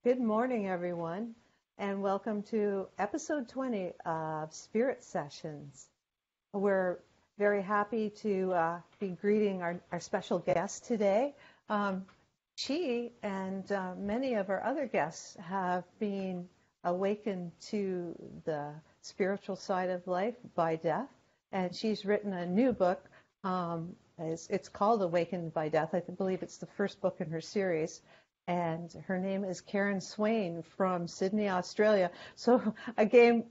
Good morning, everyone, and welcome to episode 20 of Spirit Sessions. We're very happy to be greeting our special guest today. She and many of our other guests have been awakened to the spiritual side of life by death, and she's written a new book. It's called Awakened by Death. I believe it's the first book in her series. And her name is KARen Swain from Sydney, Australia. So again,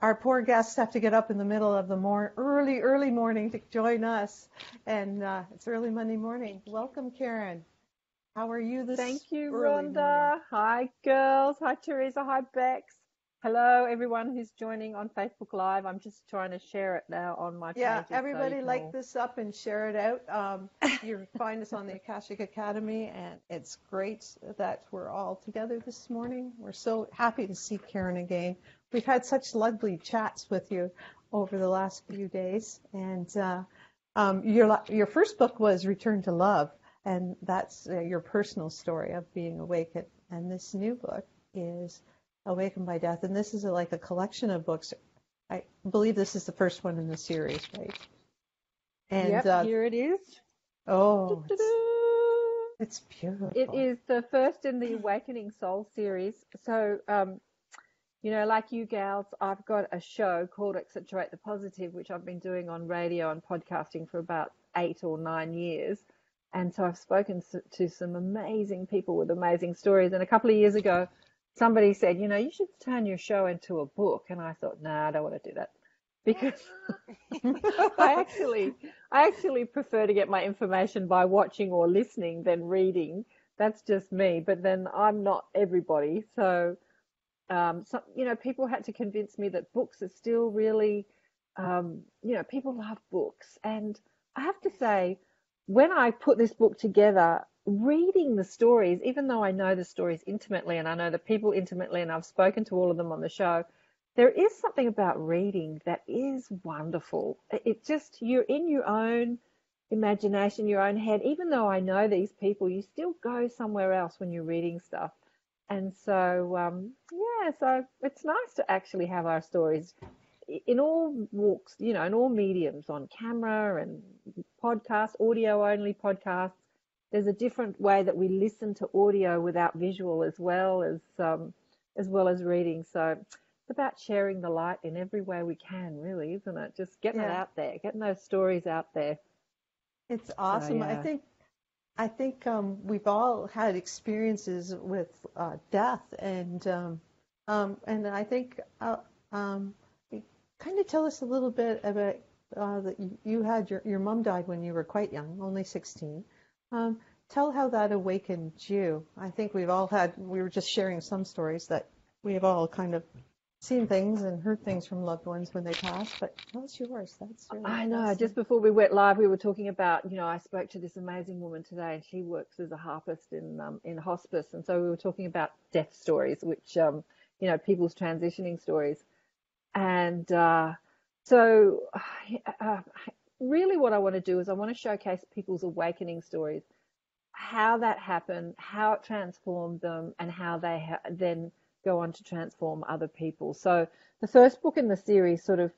our poor guests have to get up in the middle of the early morning to join us. And it's early Monday morning. Welcome, KARen. How are you this Thank you, early Rhonda. morning? Hi, girls. Hi, Teresa. Hi, Bex. Hello, everyone who's joining on Facebook Live. I'm just trying to share it now on my Yeah, pages. everybody so you like can this up and share it out. You can find us on the Akashic Academy, and it's great that we're all together this morning. We're so happy to see KARen again. We've had such lovely chats with you over the last few days, and your first book was Return to Love, and that's your personal story of being awakened. And this new book is Awakened by Death, and this is like a collection of books. I believe this is the first one in the series, right? And Yep, here it is. oh, Doo-doo-doo. it's beautiful. It is the first in the Awakening Soul series. So, like you gals, I've got a show called Accentuate the Positive, which I've been doing on radio and podcasting for about 8 or 9 years. And so I've spoken to some amazing people with amazing stories. And a couple of years ago, somebody said, you should turn your show into a book. And I thought, nah, I don't want to do that, because I actually prefer to get my information by watching or listening than reading. That's just me. But then I'm not everybody. So, people had to convince me that books are still really, people love books. And I have to say, when I put this book together, reading the stories, even though I know the stories intimately and I know the people intimately and I've spoken to all of them on the show, there is something about reading that is wonderful. It just, you're in your own imagination, your own head. Even though I know these people, you still go somewhere else when you're reading stuff. And so, so it's nice to actually have our stories in all walks, in all mediums, on camera and podcasts, audio only podcasts. There's a different way that we listen to audio without visual as well as reading. So it's about sharing the light in every way we can, really, isn't it? Just getting it out there, getting those stories out there. It's awesome. So, yeah. I think we've all had experiences with death, and I think kind of tell us a little bit about that you had your mom died when you were quite young, only 16. Tell how that awakened you. I think we were just sharing some stories that we've all kind of seen things and heard things from loved ones when they passed, but tell us yours. That's really I know. Just before we went live, we were talking about, I spoke to this amazing woman today, and she works as a harpist in hospice, and so we were talking about death stories, which people's transitioning stories, and so really what I want to do is I want to showcase people's awakening stories, how that happened, how it transformed them, and how they then go on to transform other people. So the first book in the series sort of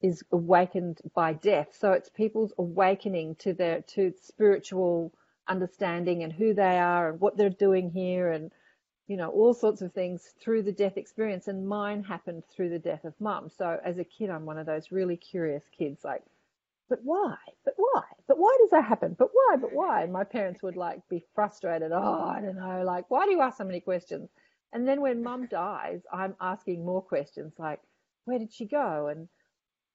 is Awakened by Death. So it's people's awakening to spiritual understanding and who they are and what they're doing here, and all sorts of things through the death experience. And mine happened through the death of Mum. So as a kid, I'm one of those really curious kids, like, but why? But why? But why does that happen? But why? But why? And my parents would be frustrated. Oh, I don't know. Why do you ask so many questions? And then when Mum dies, I'm asking more questions, like, where did she go? And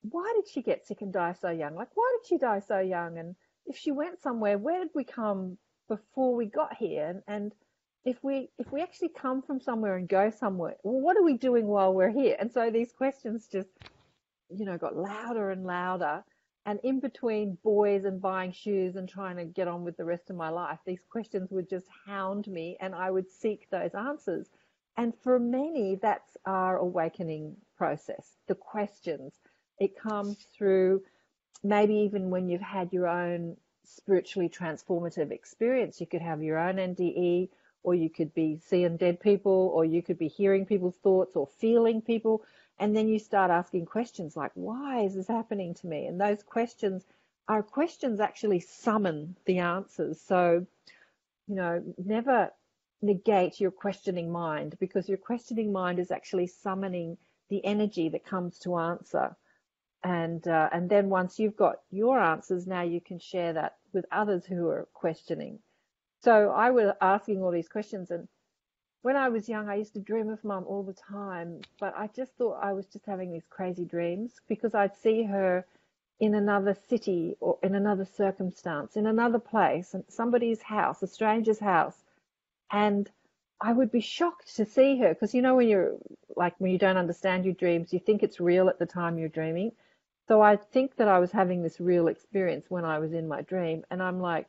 why did she get sick and die so young? Why did she die so young? And if she went somewhere, where did we come before we got here? And if we actually come from somewhere and go somewhere, well, what are we doing while we're here? And so these questions just, got louder and louder. And in between boys and buying shoes and trying to get on with the rest of my life, these questions would just hound me, and I would seek those answers. And for many, that's our awakening process, the questions. It comes through maybe even when you've had your own spiritually transformative experience. You could have your own NDE, or you could be seeing dead people, or you could be hearing people's thoughts or feeling people. And then you start asking questions like, why is this happening to me? And those questions actually summon the answers. So, never negate your questioning mind, because your questioning mind is actually summoning the energy that comes to answer. And then once you've got your answers, now you can share that with others who are questioning. So I was asking all these questions, and when I was young, I used to dream of Mum all the time, but I just thought I was just having these crazy dreams, because I'd see her in another city or in another circumstance, in another place, in somebody's house, a stranger's house, and I would be shocked to see her, because when you don't understand your dreams, you think it's real at the time you're dreaming. So I think that I was having this real experience when I was in my dream, and I'm like,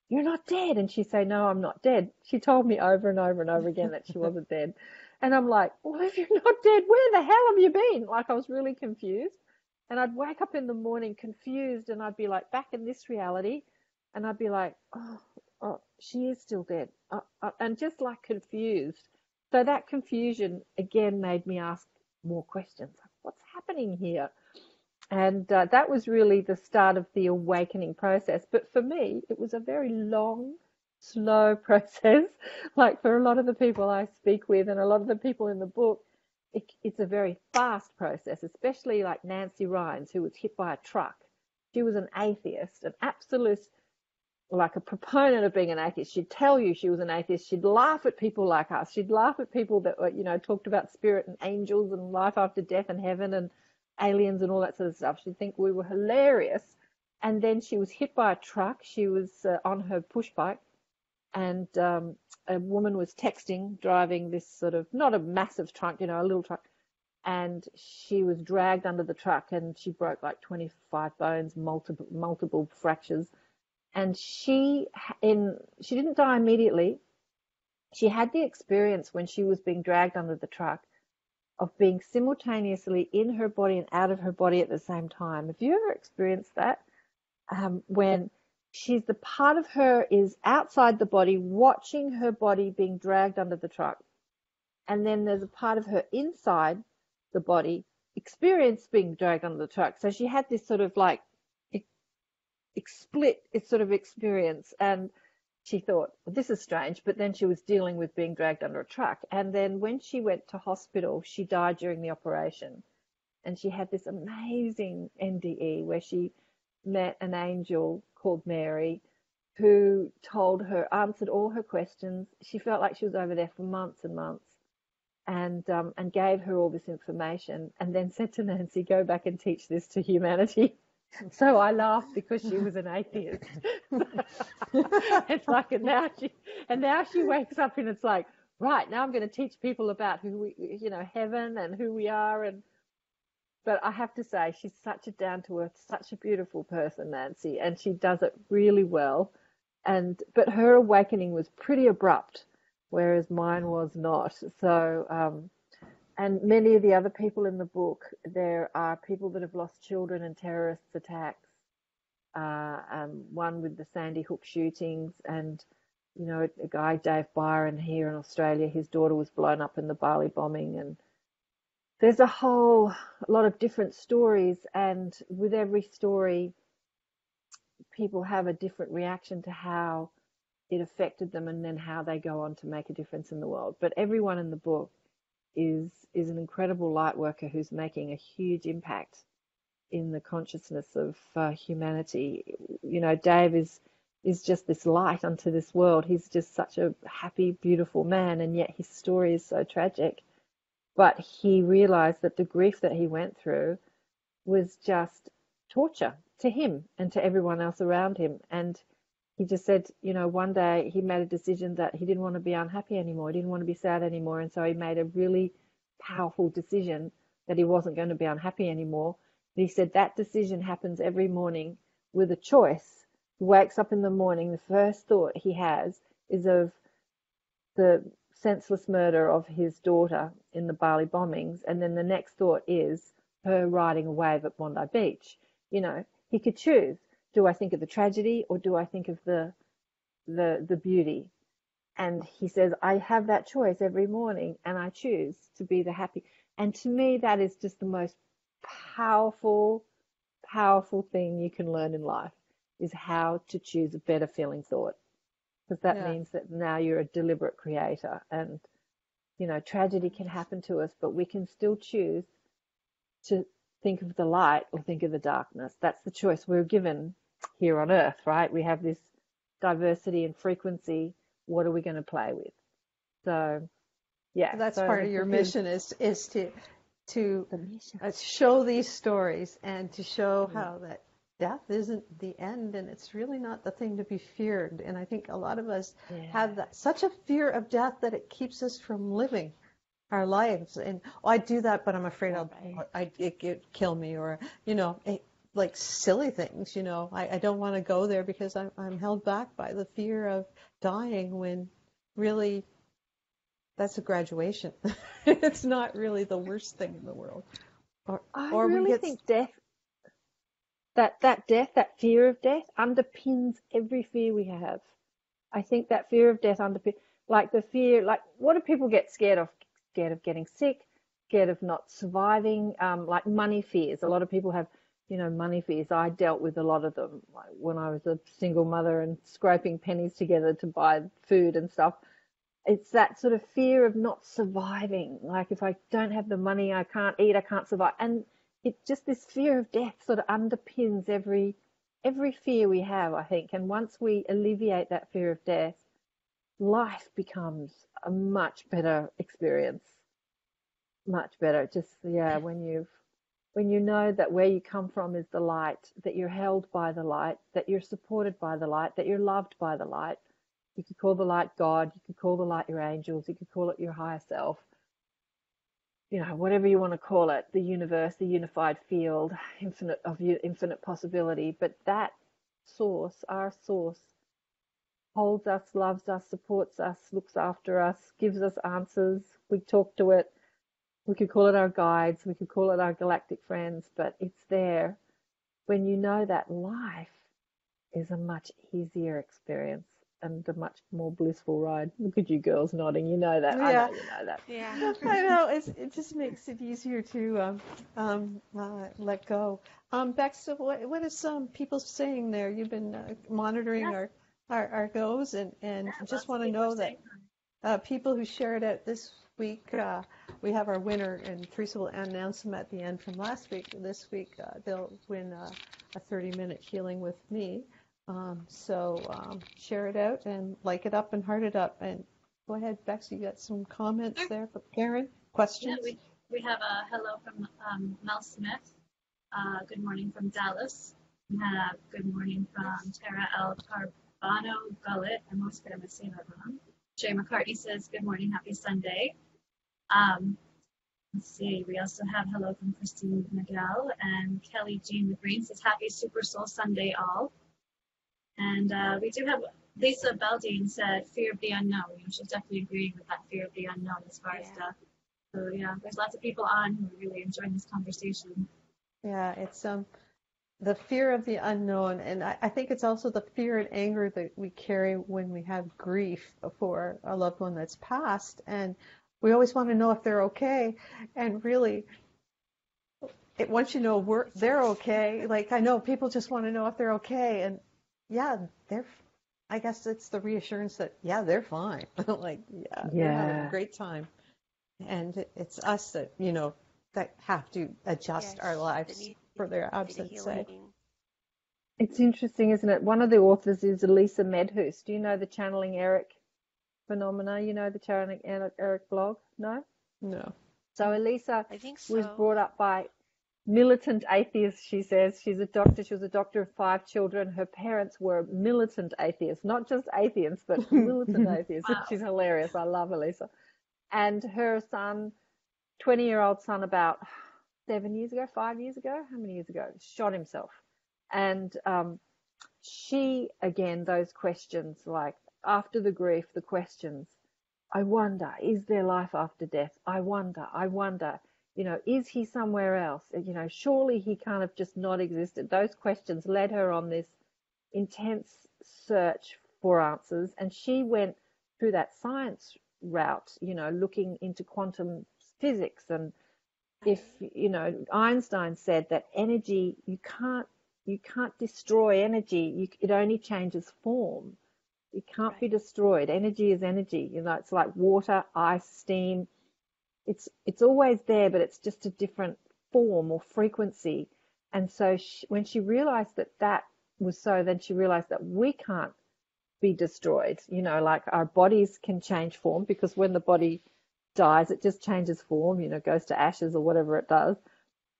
"You're not dead." And she'd say, "No, I'm not dead." She told me over and over and over again that she wasn't dead. And I'm like, "Well, if you're not dead, where the hell have you been?" Like, I was really confused. And I'd wake up in the morning confused, and I'd be like back in this reality, and I'd be like, oh, she is still dead. And just like confused. So that confusion again made me ask more questions. Like, what's happening here? And that was really the start of the awakening process. But for me, it was a very long, slow process. Like for a lot of the people I speak with and a lot of the people in the book, it's a very fast process, especially like Nancy Rhines, who was hit by a truck. She was an atheist, an absolute, like a proponent of being an atheist. She'd tell you she was an atheist. She'd laugh at people like us. She'd laugh at people that talked about spirit and angels and life after death and heaven and aliens and all that sort of stuff. She'd think we were hilarious. And then she was hit by a truck. She was on her push bike, and a woman was texting, driving this sort of, not a massive truck, a little truck, and she was dragged under the truck, and she broke like 25 bones, multiple fractures. And she didn't die immediately. She had the experience when she was being dragged under the truck of being simultaneously in her body and out of her body at the same time. Have you ever experienced that? When the part of her is outside the body, watching her body being dragged under the truck. And then there's a part of her inside the body, experience being dragged under the truck. So she had this sort of like split sort of experience, and she thought, well, this is strange, but then she was dealing with being dragged under a truck. And then when she went to hospital, she died during the operation, and she had this amazing NDE where she met an angel called Mary who answered all her questions. She felt like she was over there for months and months, and gave her all this information, and then said to Nancy, "Go back and teach this to humanity." So I laughed because she was an atheist. It's like, and now she wakes up and it's like, right, now I'm going to teach people about who we, heaven and who we are. But I have to say, she's such a down to earth, such a beautiful person, Nancy, and she does it really well. But her awakening was pretty abrupt, whereas mine was not. So, and many of the other people in the book, there are people that have lost children in terrorist attacks, one with the Sandy Hook shootings, and, a guy, Dave Byron, here in Australia, his daughter was blown up in the Bali bombing. And there's a lot of different stories, and with every story, people have a different reaction to how it affected them and then how they go on to make a difference in the world. But everyone in the book is an incredible light worker who's making a huge impact in the consciousness of humanity. Dave is just this light unto this world. He's just such a happy, beautiful man, and yet his story is so tragic. But he realized that the grief that he went through was just torture to him and to everyone else around him. And he just said, one day he made a decision that he didn't want to be unhappy anymore. He didn't want to be sad anymore. And so he made a really powerful decision that he wasn't going to be unhappy anymore. And he said that decision happens every morning with a choice. He wakes up in the morning, the first thought he has is of the senseless murder of his daughter in the Bali bombings. And then the next thought is her riding a wave at Bondi Beach. He could choose. Do I think of the tragedy or do I think of the beauty? And he says, I have that choice every morning and I choose to be the happy. And to me, that is just the most powerful, powerful thing you can learn in life, is how to choose a better feeling thought. Because that means that now you're a deliberate creator. And, you know, tragedy can happen to us, but we can still choose to think of the light or think of the darkness. That's the choice we're given here on earth, right? We have this diversity and frequency. What are we going to play with? So, yeah. That's so part of your mission is to show these stories and to show how that death isn't the end, and it's really not the thing to be feared. And I think a lot of us have such a fear of death that it keeps us from living our lives. And I do that, but I'm afraid it could kill me, or, you know, like silly things, you know. I don't want to go there because I'm held back by the fear of dying, when really that's a graduation. It's not really the worst thing in the world. I really think death, that fear of death underpins every fear we have. I think that fear of death underpins, like the fear, like what do people get scared of? Scared of getting sick, scared of not surviving, like money fears. A lot of people have, you know, money fears. I dealt with a lot of them, like when I was a single mother and scraping pennies together to buy food and stuff. It's that sort of fear of not surviving. Like, if I don't have the money, I can't eat, I can't survive. And it just, this fear of death sort of underpins every fear we have, I think. And once we alleviate that fear of death, life becomes a much better experience. Much better. Just, when you know that where you come from is the light, that you're held by the light, that you're supported by the light, that you're loved by the light. You could call the light God, you could call the light your angels, you could call it your higher self, you know, whatever you want to call it, the universe, the unified field, infinite possibility. But that source, our source, holds us, loves us, supports us, looks after us, gives us answers. We talk to it. We could call it our guides, we could call it our galactic friends, but it's there. When you know that, life is a much easier experience and a much more blissful ride. Look at you girls nodding. You know that. Yeah. I know you know that. Yeah. I know. It just makes it easier to let go. Bex, what is some people saying there? You've been monitoring our goes, and just want to know that people who shared it this week, we have our winner, and Teresa will announce them at the end from last week. This week, they'll win a 30-minute healing with me. So share it out and like it up and heart it up. And go ahead, Bex, you got some comments there for KARen? Questions? Yeah, we have a hello from Mel Smith. Good morning from Dallas. We have good morning from Tara L. Carbano Gullet. I'm always going to say that wrong. Jay McCartney says, good morning, happy Sunday. Let's see, we also have hello from Christine Miguel, and Kelly Jean McGreen says, happy Super Soul Sunday all. And we do have Lisa Beldine said, fear of the unknown. You know, she's definitely agreeing with that fear of the unknown as far as death. So yeah, there's lots of people on who are really enjoying this conversation. Yeah, it's the fear of the unknown, and I think it's also the fear and anger that we carry when we have grief for a loved one that's passed, and we always want to know if they're okay. And really, once you know they're okay, like I know people just want to know if they're okay, and I guess it's the reassurance that they're fine. Like they're having a great time, and it's us that that have to adjust our lives for their absence. It's interesting, isn't it? One of the authors is Elisa Medhus. Do you know the Channeling Eric phenomena? You know the Channeling Eric blog? No? No. So Elisa I think so. was brought up by militant atheists, she says. She's a doctor. She was a doctor of 5 children. Her parents were militant atheists, not just atheists, but militant atheists. Wow. She's hilarious. I love Elisa. And her son, 20-year-old son, about 5 years ago, how many years ago, shot himself. And she, again, those questions, like after the grief, the questions, I wonder, is there life after death? I wonder, is he somewhere else? Surely he can't have just not existed. Those questions led her on this intense search for answers. And she went through that science route, looking into quantum physics. And if, Einstein said that energy, you can't destroy energy. It only changes form. It can't be destroyed. Energy is energy. It's like water, ice, steam. It's always there, but it's just a different form or frequency. And so when she realized that was so, then she realized that we can't be destroyed. Like our bodies can change form, because when the body dies, it just changes form, goes to ashes or whatever it does.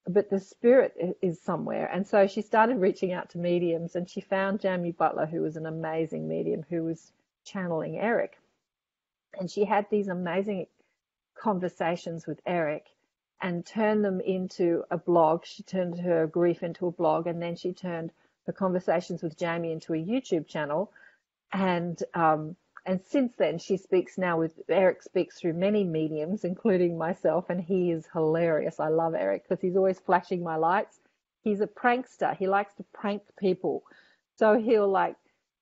But the spirit is somewhere. And so she started reaching out to mediums, and she found Jamie Butler, who was an amazing medium who was channeling Eric. And she had these amazing conversations with Eric and turned them into a blog. She turned her grief into a blog, and then she turned her conversations with Jamie into a YouTube channel. And since then, she speaks now with Eric, speaks through many mediums, including myself, and he is hilarious. I love Eric because he's always flashing my lights. He's a prankster. He likes to prank people. So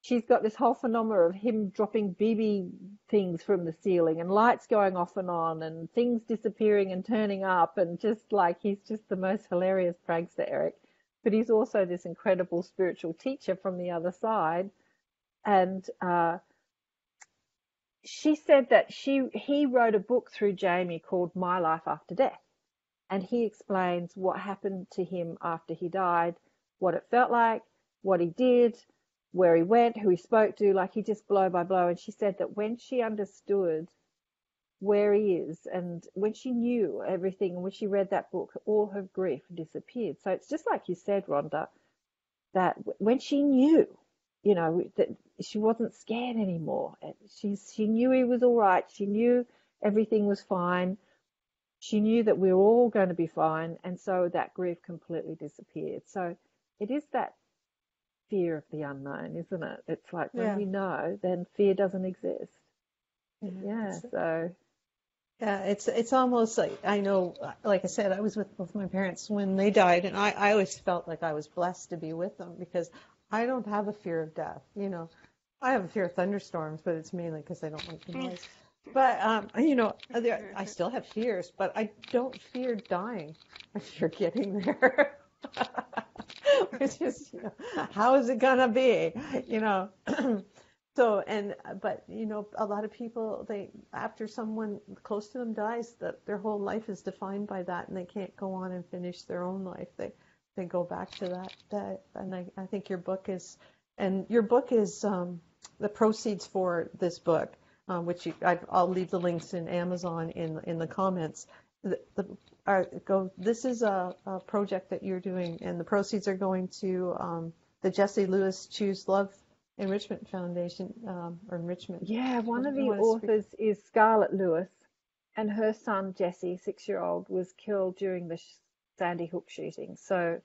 she's got this whole phenomenon of him dropping BB things from the ceiling and lights going off and on and things disappearing and turning up, and he's just the most hilarious prankster, Eric. But he's also this incredible spiritual teacher from the other side. And she said that he wrote a book through Jamie called My Life After Death, and he explains what happened to him after he died, what it felt like, what he did, where he went, who he spoke to, he just blow by blow. And she said that when she understood where he is, and when she knew everything, and when she read that book, all her grief disappeared. So it's just like you said, Rhonda, that when she knew, that she wasn't scared anymore. She knew he was all right. She knew everything was fine. She knew that we were all going to be fine. And so that grief completely disappeared. So it is that fear of the unknown, isn't it? It's like when we know, then fear doesn't exist. It's almost like, I know, like I said, I was with both my parents when they died, and I always felt like I was blessed to be with them, because I don't have a fear of death. I have a fear of thunderstorms, but it's mainly because I don't like the noise. But, I still have fears, but I don't fear dying. I fear getting there. Which is, how is it going to be? So, but a lot of people, after someone close to them dies, that their whole life is defined by that, and they can't go on and finish their own life. They go back to that, and I think your book is the proceeds for this book, which I'll leave the links in Amazon in the comments. This is a project that you're doing, and the proceeds are going to the Jessie Lewis Choose Love Enrichment Foundation, or enrichment. Yeah, one of the authors is Scarlett Lewis, and her son Jessie, 6-year-old, was killed during the Sandy Hook shooting. So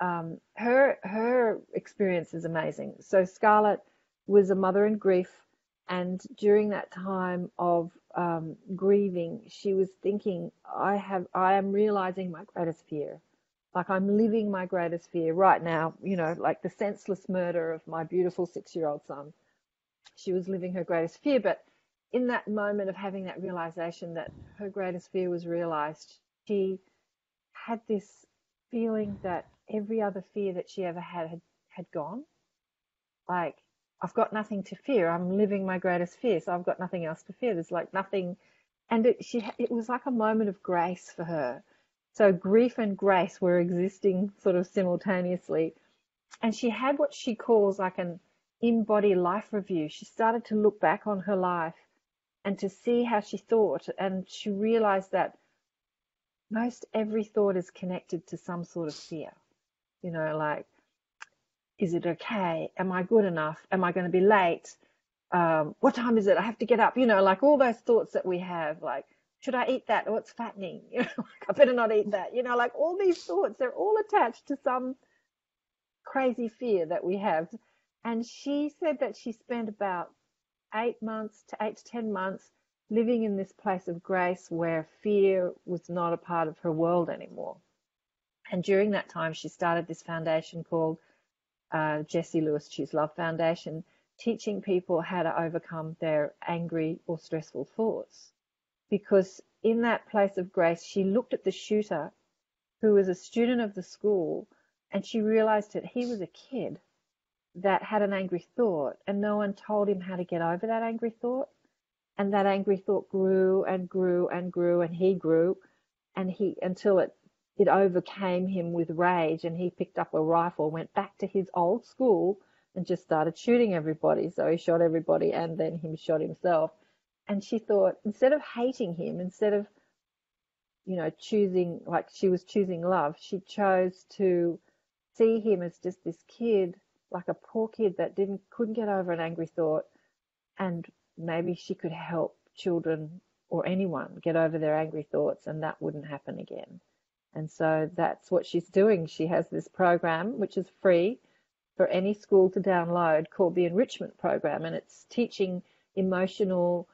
her experience is amazing. So Scarlett was a mother in grief, and during that time of grieving, she was thinking, I am realizing my greatest fear. I'm living my greatest fear right now, like the senseless murder of my beautiful 6-year-old son. She was living her greatest fear, but in that moment of having that realization that her greatest fear was realized, she had this feeling that every other fear that she ever had gone. Like, I've got nothing to fear. I'm living my greatest fear, so I've got nothing else to fear. There's nothing. And it was like a moment of grace for her. So grief and grace were existing sort of simultaneously. And she had what she calls an in-body life review. She started to look back on her life and to see how she thought. And she realized that most every thought is connected to some sort of fear. Is it okay? Am I good enough? Am I going to be late? What time is it? I have to get up. All those thoughts that we have, should I eat that? Oh, it's fattening. I better not eat that. All these thoughts, they're all attached to some crazy fear that we have. And she said that she spent about 8 to 10 months living in this place of grace where fear was not a part of her world anymore. And during that time, she started this foundation called Jessie Lewis Choose Love Foundation teaching people how to overcome their angry or stressful thoughts. Because in that place of grace, she looked at the shooter, who was a student of the school, and she realized that he was a kid that had an angry thought, and no one told him how to get over that angry thought. And that angry thought grew and grew and grew, and he grew, and until it overcame him with rage, and he picked up a rifle, went back to his old school, and just started shooting everybody. So he shot everybody, and then he shot himself. And she thought, instead of hating him, instead of, choosing, like she was choosing love, she chose to see him as just this kid, like a poor kid that couldn't get over an angry thought, and maybe she could help children or anyone get over their angry thoughts, and that wouldn't happen again. And so that's what she's doing. She has this program, which is free for any school to download, called the Enrichment Program, and it's teaching emotional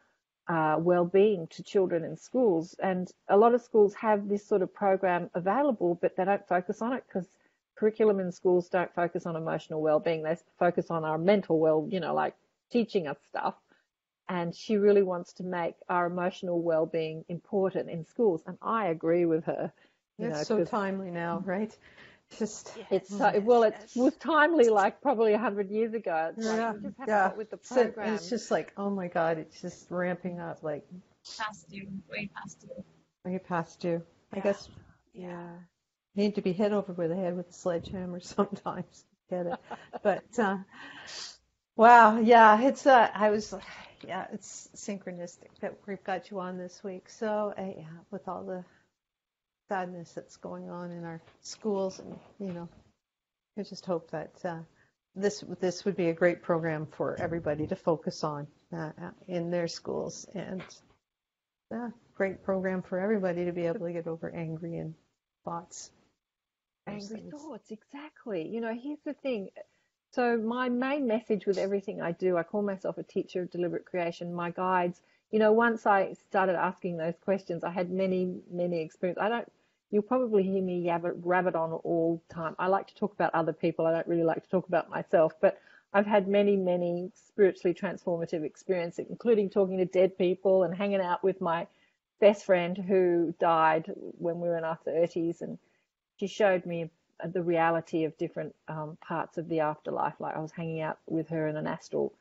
well-being to children in schools. And a lot of schools have this sort of program available, but they don't focus on it because curriculum in schools don't focus on emotional well-being. They focus on our mental like teaching us stuff. And she really wants to make our emotional well-being important in schools. And I agree with her. It's so timely now, right? It was timely, like probably 100 years ago. It's like we just have to get with the program. It's just like, oh my God, it's just ramping up, like past you, way past you. Way past you. I guess. Yeah. Need to be hit over with the head with a sledgehammer sometimes. Get it? But wow, yeah, it's it's synchronistic that we've got you on this week. So with all the sadness that's going on in our schools, and I just hope that this would be a great program for everybody to focus on in their schools, and great program for everybody to be able to get over angry and thoughts. Angry thoughts, exactly. Here's the thing. So my main message with everything I do, I call myself a teacher of deliberate creation. My guides, once I started asking those questions, I had many, many experiences. You'll probably hear me rabbit on all the time. I like to talk about other people. I don't really like to talk about myself, but I've had many, many spiritually transformative experiences, including talking to dead people and hanging out with my best friend who died when we were in our 30s. And she showed me the reality of different parts of the afterlife. Like I was hanging out with her in an astral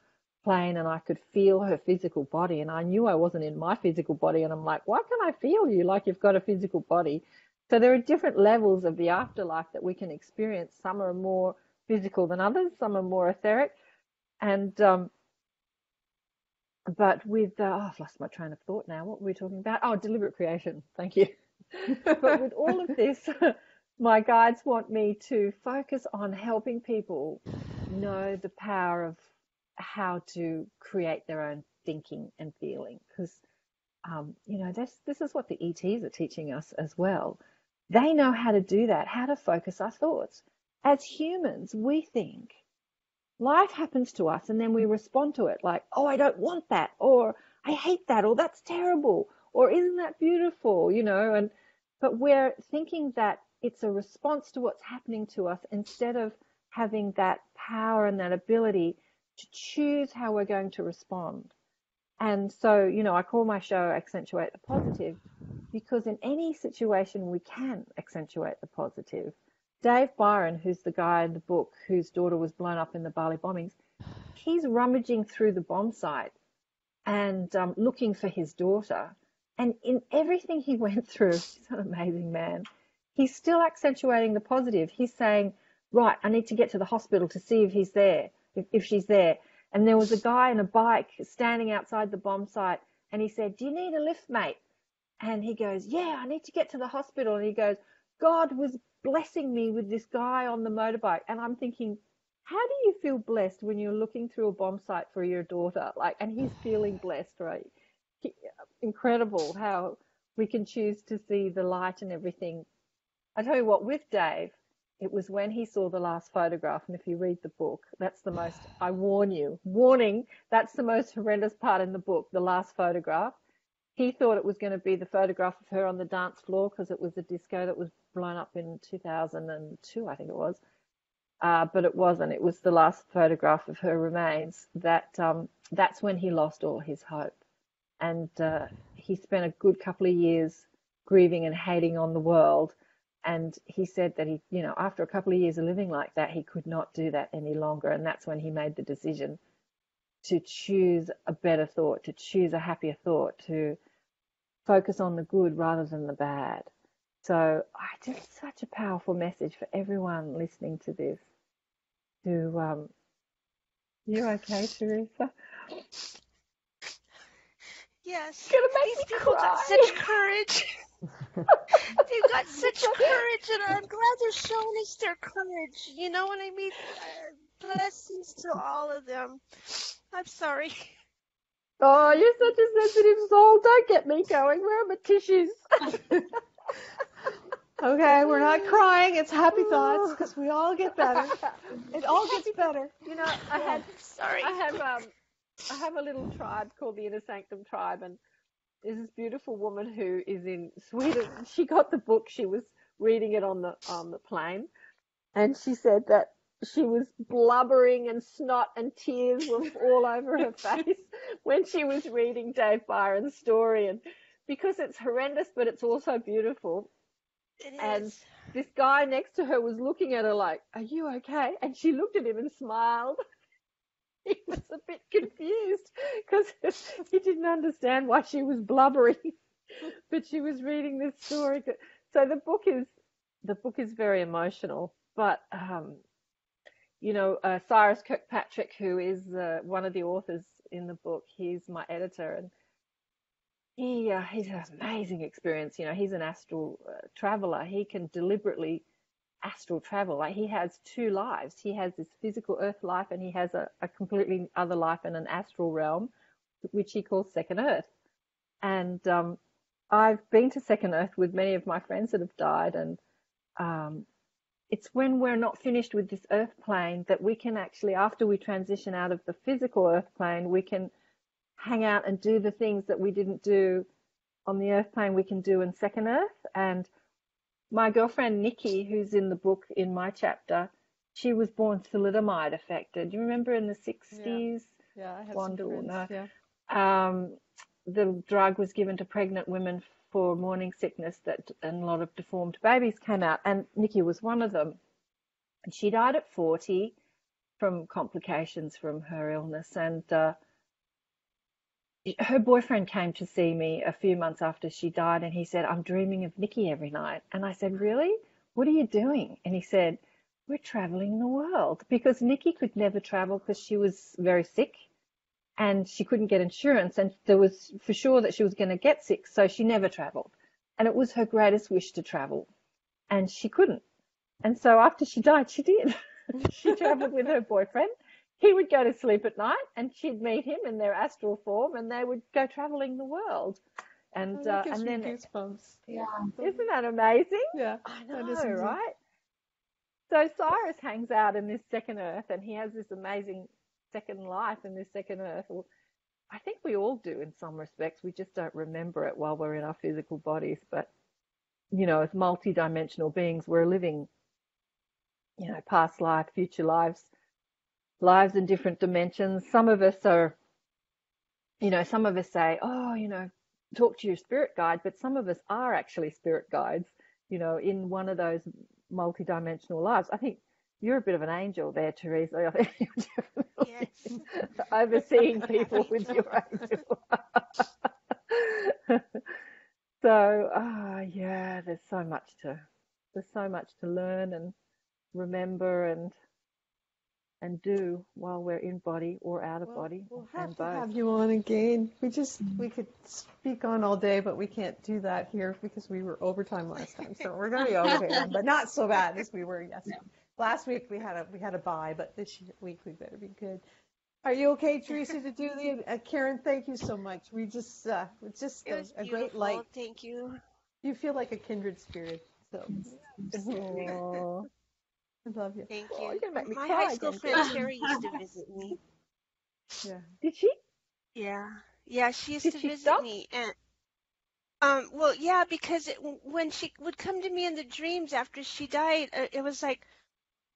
plane, and I could feel her physical body, and I knew I wasn't in my physical body. And I'm like, why can I feel you like you've got a physical body? So there are different levels of the afterlife that we can experience. Some are more physical than others. Some are more etheric. And but with I've lost my train of thought now. What were we talking about? Oh, deliberate creation. Thank you. But with all of this, my guides want me to focus on helping people know the power of how to create their own thinking and feeling, because this is what the ETs are teaching us as well. They know how to do that, how to focus our thoughts. As humans, we think. Life happens to us, and then we respond to it like, oh, I don't want that, or I hate that, or that's terrible, or isn't that beautiful, but we're thinking that it's a response to what's happening to us instead of having that power and that ability to choose how we're going to respond. And so, I call my show Accentuate the Positive, because in any situation we can accentuate the positive. Dave Byron, who's the guy in the book whose daughter was blown up in the Bali bombings, he's rummaging through the bomb site and looking for his daughter. And in everything he went through, he's an amazing man, he's still accentuating the positive. He's saying, right, I need to get to the hospital to see if he's there, if she's there. And there was a guy on a bike standing outside the bomb site, and he said, do you need a lift, mate? And he goes, yeah, I need to get to the hospital. And he goes, God was blessing me with this guy on the motorbike. And I'm thinking, how do you feel blessed when you're looking through a bomb site for your daughter? And he's feeling blessed, right? Incredible how we can choose to see the light and everything. I tell you what, with Dave, it was when he saw the last photograph. And if you read the book, that's the most, I warning, that's the most horrendous part in the book, the last photograph. He thought it was going to be the photograph of her on the dance floor, because it was a disco that was blown up in 2002, I think it was. but it wasn't. It was the last photograph of her remains that's when he lost all his hope. And he spent a good couple of years grieving and hating on the world. And he said that he, after a couple of years of living like that, he could not do that any longer. And that's when he made the decision to choose a better thought, to choose a happier thought, to focus on the good rather than the bad. So just such a powerful message for everyone listening to this. You okay, Teresa? Yes. Gonna make These me people cry. got such courage. They've got such courage, and I'm glad they're showing us their courage. You know what I mean? Blessings to all of them. I'm sorry. Oh, you're such a sensitive soul. Don't get me going. Where are my tissues? Okay, we're not crying. It's happy thoughts because we all get better. It all gets better. I have a little tribe called the Inner Sanctum Tribe, and there's this beautiful woman who is in Sweden. She got the book. She was reading it on the plane, and she said that she was blubbering and snot and tears were all over her face when she was reading Dave Byron's story, and because it's horrendous, but it's also beautiful. And this guy next to her was looking at her like, "Are you okay?" And she looked at him and smiled. He was a bit confused because he didn't understand why she was blubbering, but she was reading this story. So the book is very emotional. But Cyrus Kirkpatrick, who is one of the authors in the book, he's my editor, and he's an amazing experience. He's an astral traveler. He can deliberately astral travel. Like, he has two lives. He has this physical earth life, and he has a completely other life in an astral realm, which he calls second earth. And I've been to second earth with many of my friends that have died, and it's when we're not finished with this earth plane that we can actually, after we transition out of the physical earth plane, we can hang out and do the things that we didn't do on the earth plane we can do in second earth. And my girlfriend Nikki, who's in the book in my chapter, she was born thalidomide affected. Do you remember in the 60s? Yeah, I had Rhonda some will friends, know. yeah. The drug was given to pregnant women for morning sickness, and a lot of deformed babies came out, and Nikki was one of them. And she died at 40 from complications from her illness. And her boyfriend came to see me a few months after she died, and he said, "I'm dreaming of Nikki every night." And I said, "Really? What are you doing?" And he said, "We're traveling the world," because Nikki could never travel because she was very sick and she couldn't get insurance, and there was for sure that she was going to get sick, so she never traveled. And it was her greatest wish to travel, and she couldn't. And so after she died, she did. She traveled with her boyfriend. He would go to sleep at night, and she'd meet him in their astral form, and they would go traveling the world. And That gives and me then, goosebumps. Yeah. isn't that amazing? Yeah, I that know, is indeed. right? So Cyrus hangs out in this second earth, and he has this amazing second life in this second earth. Well, I think we all do in some respects. We just don't remember it while we're in our physical bodies. But, as multi-dimensional beings, we're living, past life, future lives in different dimensions. Some of us are, some of us say, "Oh, talk to your spirit guide," but some of us are actually spirit guides, in one of those multi-dimensional lives. I think you're a bit of an angel there, Teresa. I think you're definitely overseeing people with your angel. So, there's so much to learn and remember and do while we're in body or out of body. We'll have to have you on again. We could speak on all day, but we can't do that here because we were overtime last time. So we're going to be overtime, but not so bad as we were yesterday. No. Last week we had a bye, but this week we better be good. Are you okay, Teresa, to do the KARen? Thank you so much. We just it's just a great light. Thank you. You feel like a kindred spirit. So. Oh. I love you. Thank you. My high school friend Terry used to visit me. Yeah. Did she? Yeah, she used to visit me, and because when she would come to me in the dreams after she died, it was like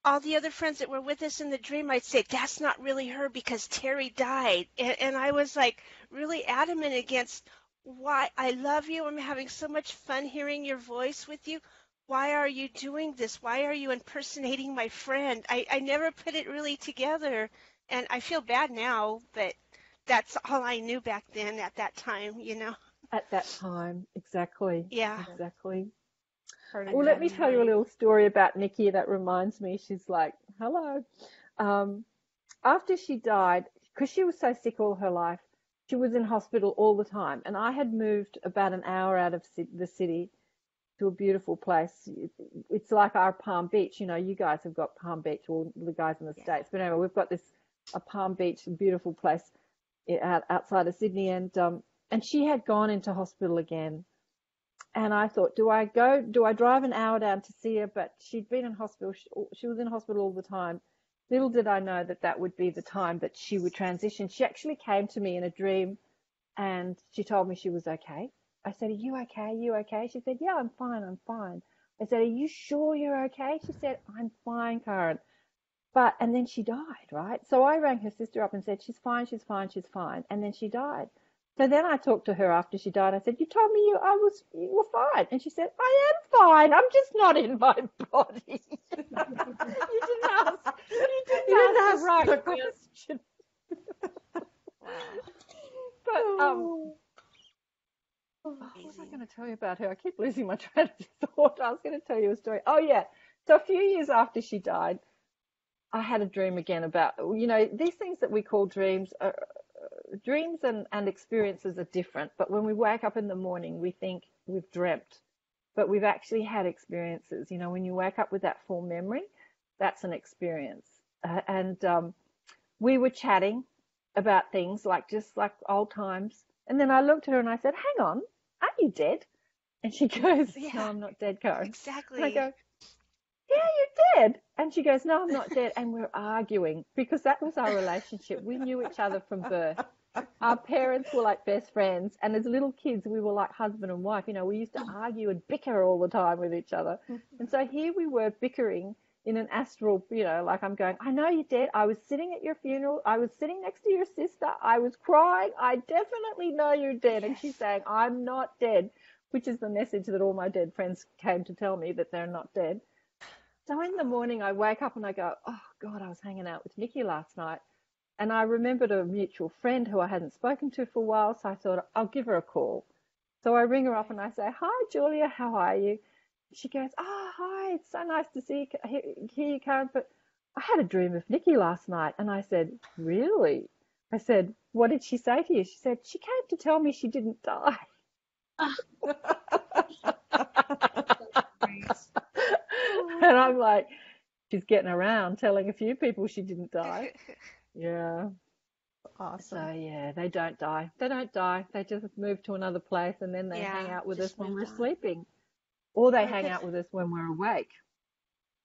all the other friends that were with us in the dream, I'd say, that's not really her because Terry died. And I was like really adamant against why. I love you. I'm having so much fun hearing your voice with you. Why are you doing this? Why are you impersonating my friend? I never put it really together. And I feel bad now, but that's all I knew back then at that time. At that time, exactly. Yeah. Exactly. Well, let me tell you a little story about Nikki that reminds me. She's like, hello. After she died, because she was so sick all her life, she was in hospital all the time. And I had moved about an hour out of the city to a beautiful place. It's like our Palm Beach. You guys have got Palm Beach, all the guys in the States. But anyway, we've got a Palm Beach, beautiful place outside of Sydney. And she had gone into hospital again. And I thought, do I drive an hour down to see her? But she'd been in hospital. She was in hospital all the time. Little did I know that would be the time that she would transition. She actually came to me in a dream and she told me she was okay. I said, are you okay? Are you okay? She said, yeah, I'm fine. I'm fine. I said, are you sure you're okay? She said, I'm fine, KARen. And then she died, right? So I rang her sister up and said, she's fine, she's fine, she's fine. And then she died. So then I talked to her after she died. I said, you told me you were fine. And she said, I am fine. I'm just not in my body. You didn't ask the right question. But what was I going to tell you about her? I keep losing my train of thought. I was going to tell you a story. Oh, yeah. So a few years after she died, I had a dream again about, these things that we call dreams. Dreams and experiences are different, but when we wake up in the morning, we think we've dreamt, but we've actually had experiences. When you wake up with that full memory, that's an experience. We were chatting about things just like old times. And then I looked at her and I said, hang on, aren't you dead? And she goes, no, I'm not dead, KARen. Exactly. And I go, yeah, you're dead. And she goes, no, I'm not dead. And we're arguing because that was our relationship. We knew each other from birth. Our parents were like best friends. And as little kids, we were like husband and wife. We used to argue and bicker all the time with each other. And so here we were bickering in an astral, like I'm going, I know you're dead. I was sitting at your funeral. I was sitting next to your sister. I was crying. I definitely know you're dead. And she's saying, I'm not dead, which is the message that all my dead friends came to tell me, that they're not dead. So in the morning, I wake up and I go, oh, God, I was hanging out with Nikki last night. And I remembered a mutual friend who I hadn't spoken to for a while. So I thought, I'll give her a call. So I ring her up and I say, hi, Julia, how are you? She goes, oh, hi, it's so nice to see you, hear you, KARen. But I had a dream of Nikki last night. And I said, really? I said, what did she say to you? She said, she came to tell me she didn't die. And I'm like, she's getting around telling a few people she didn't die. Yeah. Awesome. So, yeah, they don't die. They don't die. They just move to another place and then they hang out with us when we're sleeping. Or they hang out with us when we're awake.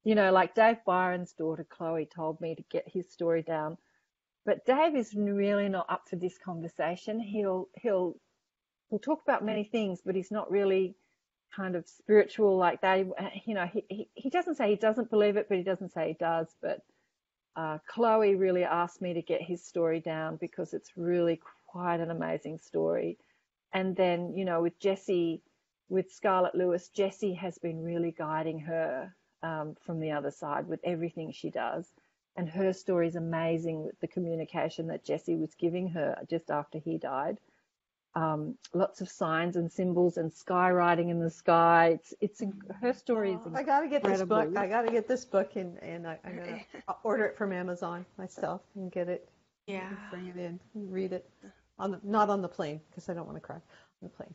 Like Dave Byron's daughter, Chloe, told me to get his story down. But Dave is really not up for this conversation. He'll talk about many things, but he's not really kind of spiritual like they, he doesn't say he doesn't believe it, but he doesn't say he does. But Chloe really asked me to get his story down because it's really quite an amazing story. And then, with Jessie, with Scarlett Lewis, Jessie has been really guiding her from the other side with everything she does. And her story is amazing with the communication that Jessie was giving her just after he died. Lots of signs and symbols and sky writing in the sky. It's her story is incredible. I got to get this book. I got to get this book, and I'm going to order it from Amazon myself and get it. Yeah. Bring it in, read it. Not on the plane, because I don't want to cry on the plane.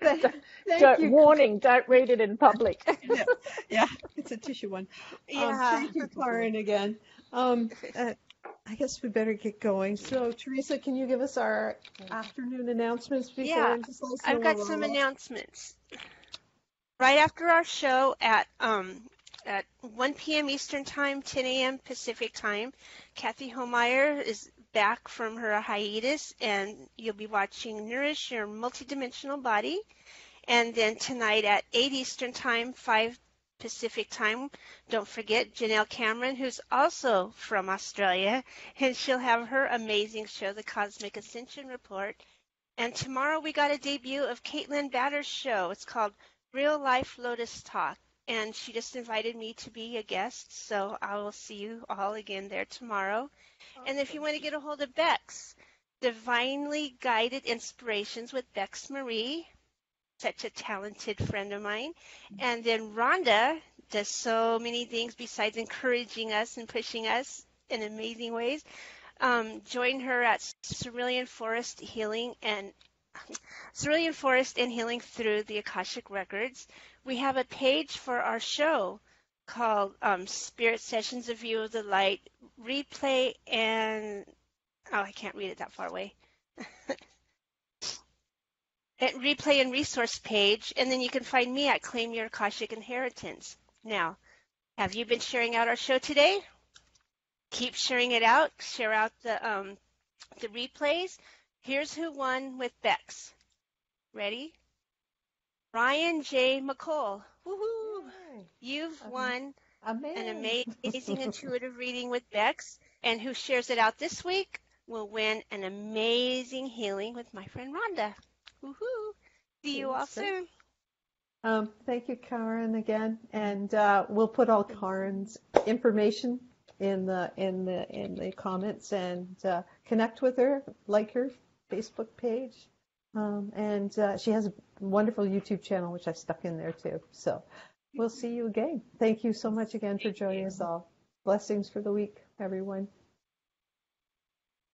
Thank you. Warning, don't read it in public. Yeah, it's a tissue one. Thank you, KARen, again. I guess we better get going. So, Teresa, can you give us our afternoon announcements before? Yeah, I've got some announcements. Right after our show at 1 p.m. Eastern Time, 10 a.m. Pacific Time, Kathy Homeyer is back from her hiatus, and you'll be watching Nourish Your Multidimensional Body. And then tonight at 8 Eastern Time, 5 Pacific time. Don't forget Janelle Cameron, who's also from Australia, and she'll have her amazing show, The Cosmic Ascension Report. And tomorrow we got a debut of Caitlin Batter's show. It's called Real Life Lotus Talk, and she just invited me to be a guest, so I will see you all again there tomorrow. Awesome. And if you want to get a hold of Bex, Divinely Guided Inspirations with Bex Marie, such a talented friend of mine. And then Rhonda does so many things besides encouraging us and pushing us in amazing ways. Join her at Cerulean Forest and Healing through the Akashic Records. We have a page for our show called Spirit Sessions, A View of the Light, Replay, and I can't read it that far away. At Replay and Resource page, and then you can find me at Claim Your Akashic Inheritance. Now, have you been sharing out our show today? Keep sharing it out. Share out the replays. Here's who won with Bex. Ready? Ryan J. McCall. Woohoo! Yay. You've won an amazing intuitive reading with Bex, and who shares it out this week will win an amazing healing with my friend Rhonda. Woohoo! See you all soon. Thank you, KARen, again, and we'll put all KARen's information in the comments, and connect with her, like her Facebook page, and she has a wonderful YouTube channel which I've stuck in there too. So we'll see you again. Thank you so much again for joining us all. Blessings for the week, everyone.